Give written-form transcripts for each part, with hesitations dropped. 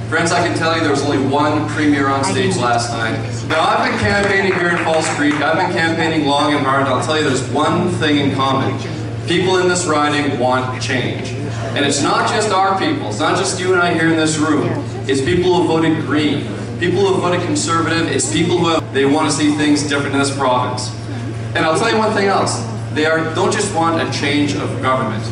Friends, I can tell you there was only one premier on stage last night. Now, I've been campaigning here in Falls Creek. I've been campaigning long and hard, and I'll tell you there's one thing in common. People in this riding want change. And it's not just our people. It's not just you and I here in this room. It's people who voted Green. People who have voted Conservative. It's people who they want to see things different in this province. And I'll tell you one thing else. They don't just want a change of government.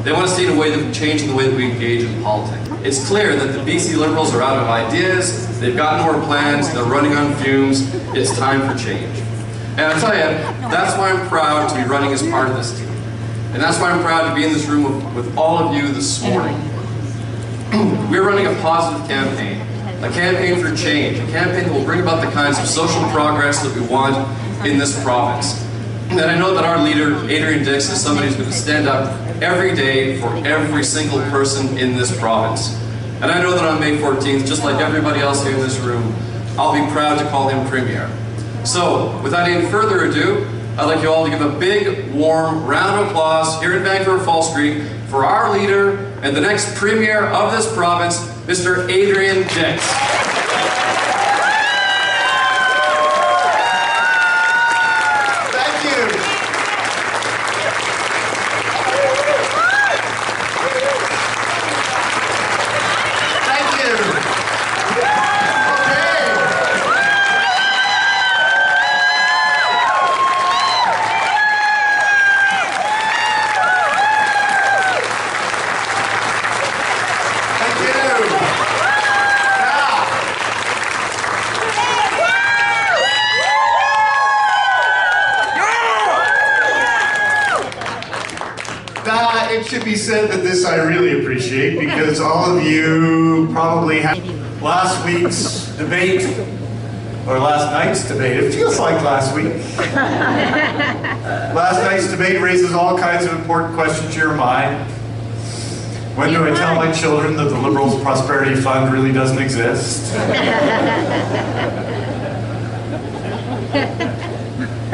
They want to see change in the way that we engage in politics. It's clear that the BC Liberals are out of ideas, they've got more plans, they're running on fumes, it's time for change. And I'll tell you, that's why I'm proud to be running as part of this team. And that's why I'm proud to be in this room with all of you this morning. We're running a positive campaign, a campaign for change, a campaign that will bring about the kinds of social progress that we want in this province. And I know that our leader, Adrian Dix, is somebody who's going to stand up every day for every single person in this province. And I know that on May 14th, just like everybody else here in this room, I'll be proud to call him Premier. So, without any further ado, I'd like you all to give a big, warm round of applause here in Vancouver Falls Creek for our leader and the next Premier of this province, Mr. Adrian Dix. It should be said that this I really appreciate because all of you probably had last week's debate, or last night's debate. It feels like last week. Last night's debate raises all kinds of important questions to your mind. When do I tell my children that the Liberals' Prosperity Fund really doesn't exist?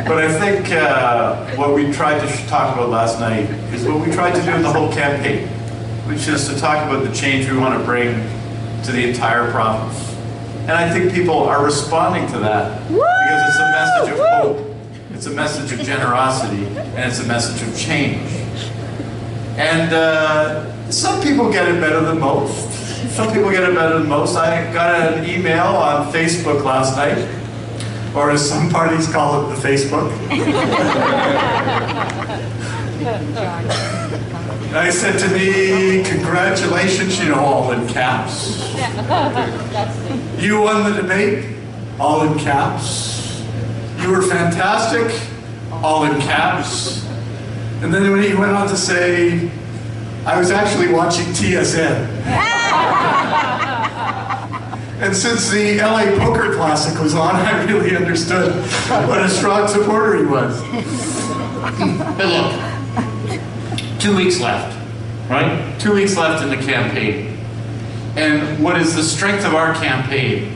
But I think what we tried to talk about last night is what we tried to do in the whole campaign, which is to talk about the change we want to bring to the entire province. And I think people are responding to that because it's a message of hope, it's a message of generosity, and it's a message of change. And some people get it better than most. Some people get it better than most. I got an email on Facebook last night, or as some parties call it, the Facebook. And I said to me, congratulations, you know, all in caps. You won the debate, all in caps. You were fantastic, all in caps. And then when he went on to say, I was actually watching TSN. And since the LA Poker Classic was on, I really understood what a strong supporter he was. But look, 2 weeks left, right? 2 weeks left in the campaign. And what is the strength of our campaign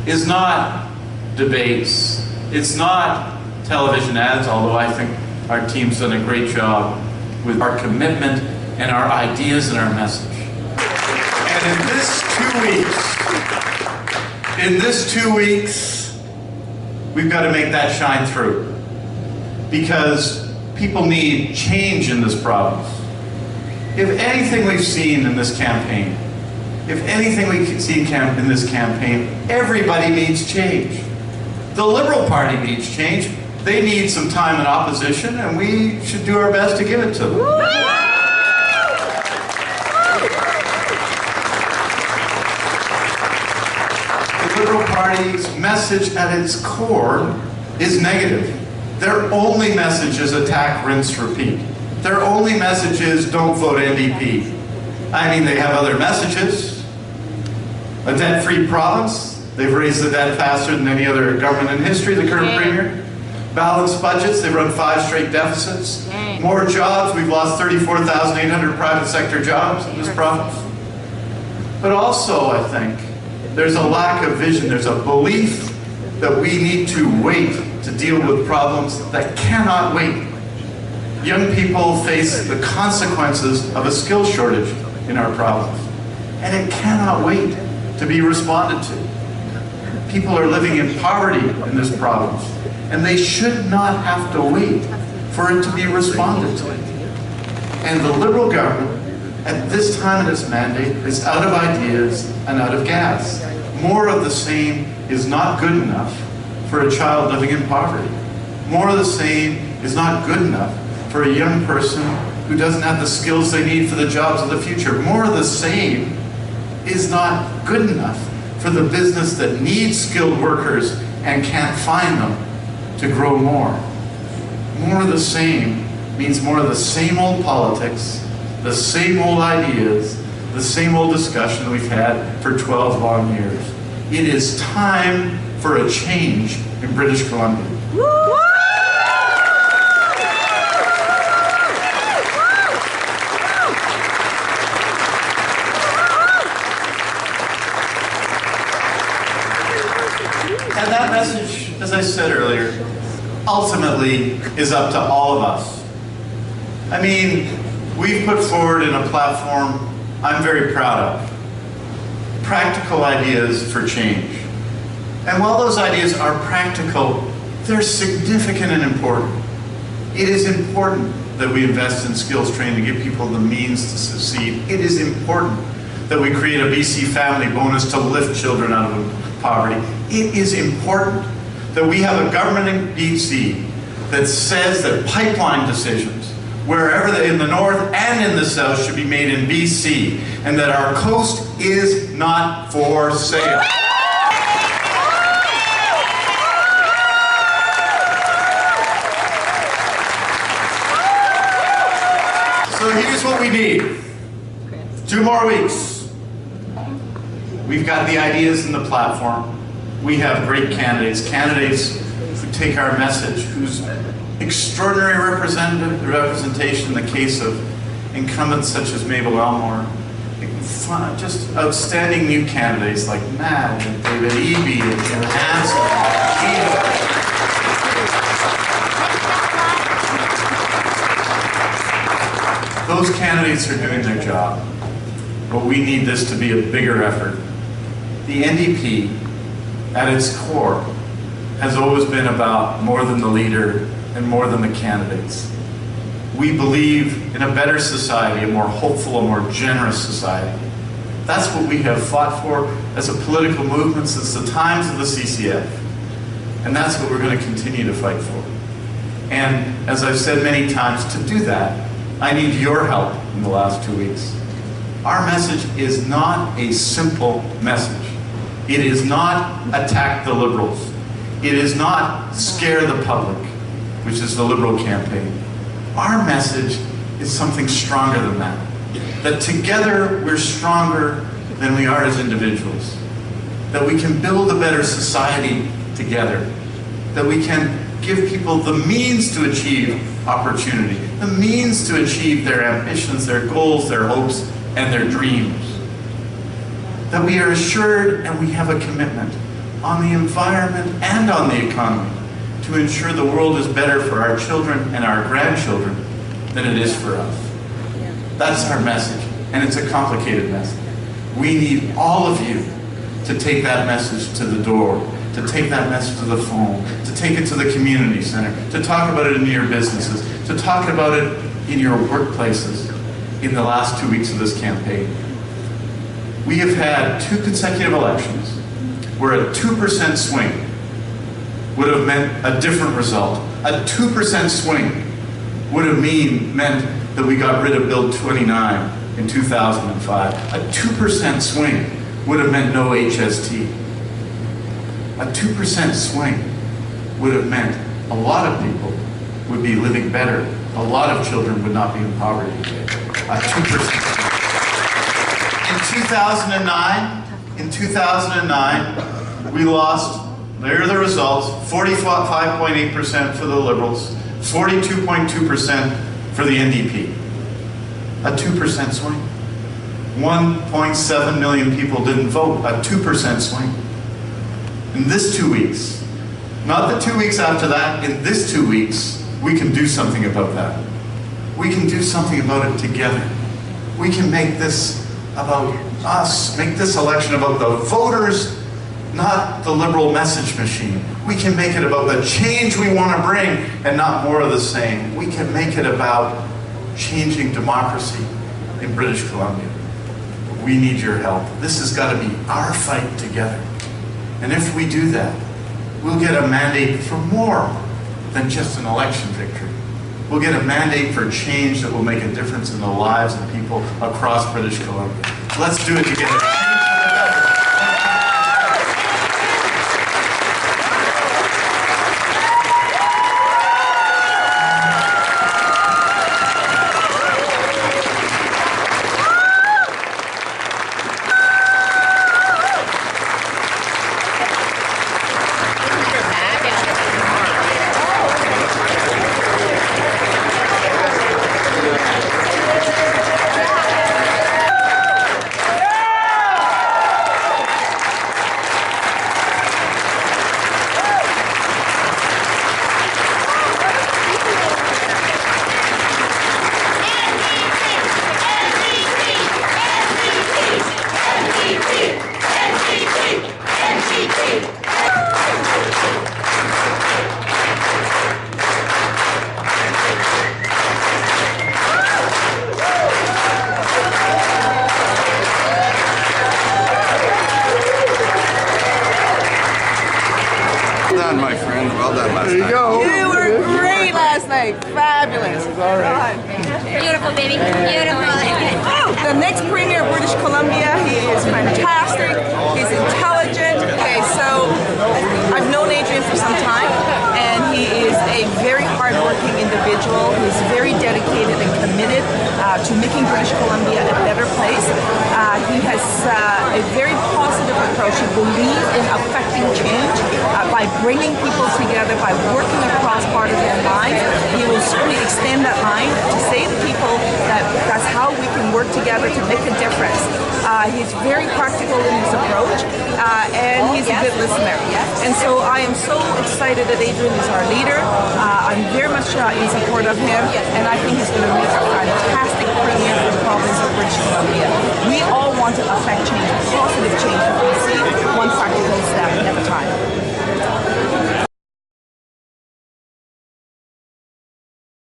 is not debates, it's not television ads, although I think our team's done a great job with our commitment and our ideas and our message. And in this 2 weeks, we've got to make that shine through. Because people need change in this province. If anything we've seen in this campaign, if anything we can see in this campaign, everybody needs change. The Liberal Party needs change. They need some time in opposition, and we should do our best to give it to them. The Liberal Party's message at its core is negative. Their only message is attack, rinse, repeat. Their only message is don't vote NDP. I mean, they have other messages. A debt-free province. They've raised the debt faster than any other government in history, the current premier. Balanced budgets, they've run 5 straight deficits. More jobs, we've lost 34,800 private sector jobs in this province. But also, I think, there's a lack of vision, there's a belief that we need to wait to deal with problems that cannot wait. Young people face the consequences of a skills shortage in our province, and it cannot wait. to be responded to. People are living in poverty in this province, and they should not have to wait for it to be responded to. And the Liberal government, at this time in its mandate, is out of ideas and out of gas. More of the same is not good enough for a child living in poverty. More of the same is not good enough for a young person who doesn't have the skills they need for the jobs of the future. More of the same is not good enough for the business that needs skilled workers and can't find them to grow more. More of the same means more of the same old politics, the same old ideas, the same old discussion we've had for 12 long years. It is time for a change in British Columbia. And that message, as I said earlier, ultimately is up to all of us. I mean, we've put forward in a platform I'm very proud of. Practical ideas for change. And while those ideas are practical, they're significant and important. It is important that we invest in skills training to give people the means to succeed. It is important that we create a BC family bonus to lift children out of poverty. It is important that we have a government in BC that says that pipeline decisions, wherever in the north and in the south, should be made in BC, and that our coast is not for sale. So here's what we need. 2 more weeks. We've got the ideas in the platform. We have great candidates who take our message, whose extraordinary representation in the case of incumbents such as Mabel Elmore, just outstanding new candidates like Matt and David Eby and Jim Hansen and those candidates are doing their job, but we need this to be a bigger effort. The NDP, at its core, has always been about more than the leader and more than the candidates. We believe in a better society, a more hopeful, a more generous society. That's what we have fought for as a political movement since the times of the CCF. And that's what we're going to continue to fight for. And as I've said many times, to do that, I need your help in the last 2 weeks. Our message is not a simple message. It is not attack the Liberals. It is not scare the public, which is the Liberal campaign. Our message is something stronger than that. That together we're stronger than we are as individuals. That we can build a better society together. That we can give people the means to achieve opportunity, the means to achieve their ambitions, their goals, their hopes, and their dreams. That we are assured and we have a commitment on the environment and on the economy to ensure the world is better for our children and our grandchildren than it is for us. That's our message, and it's a complicated message. We need all of you to take that message to the door, to take that message to the phone, to take it to the community center, to talk about it in your businesses, to talk about it in your workplaces in the last 2 weeks of this campaign. We have had 2 consecutive elections where a 2% swing would have meant a different result. A 2% swing would have meant that we got rid of Bill 29 in 2005. A 2% swing would have meant no HST. A 2% swing would have meant a lot of people would be living better. A lot of children would not be in poverty today. A 2%. In 2009, we lost, there are the results, 45.8% for the Liberals, 42.2% for the NDP. A 2% swing. 1.7 million people didn't vote, a 2% swing. In this 2 weeks, not the 2 weeks after that, in this 2 weeks, we can do something about that. We can do something about it together. We can make this about us. Make this election about the voters, not the liberal message machine. We can make it about the change we want to bring and not more of the same. We can make it about changing democracy in British Columbia. We need your help. This has got to be our fight together. And if we do that, we'll get a mandate for more than just an election victory. We'll get a mandate for change that will make a difference in the lives of people across British Columbia. Let's do it together. My friend, well done last night. You were great last night. Fabulous. Beautiful, baby. Beautiful. The next Premier of British Columbia, he is fantastic. He's intelligent. Okay, so I've known Adrian for some time, and he is a very hardworking individual. He's very dedicated and committed to making British Columbia a better place. He has a very positive approach. He believes in affecting change by bringing people together, by working across partisan lines. He will certainly extend that line to say to people that that's how we can work together to make a difference. He's very practical in his approach, and he's a good listener. And so I am so excited that Adrian is our leader. I'm very much in support of him, and I think he's going to make a fantastic premier for the province of British Columbia.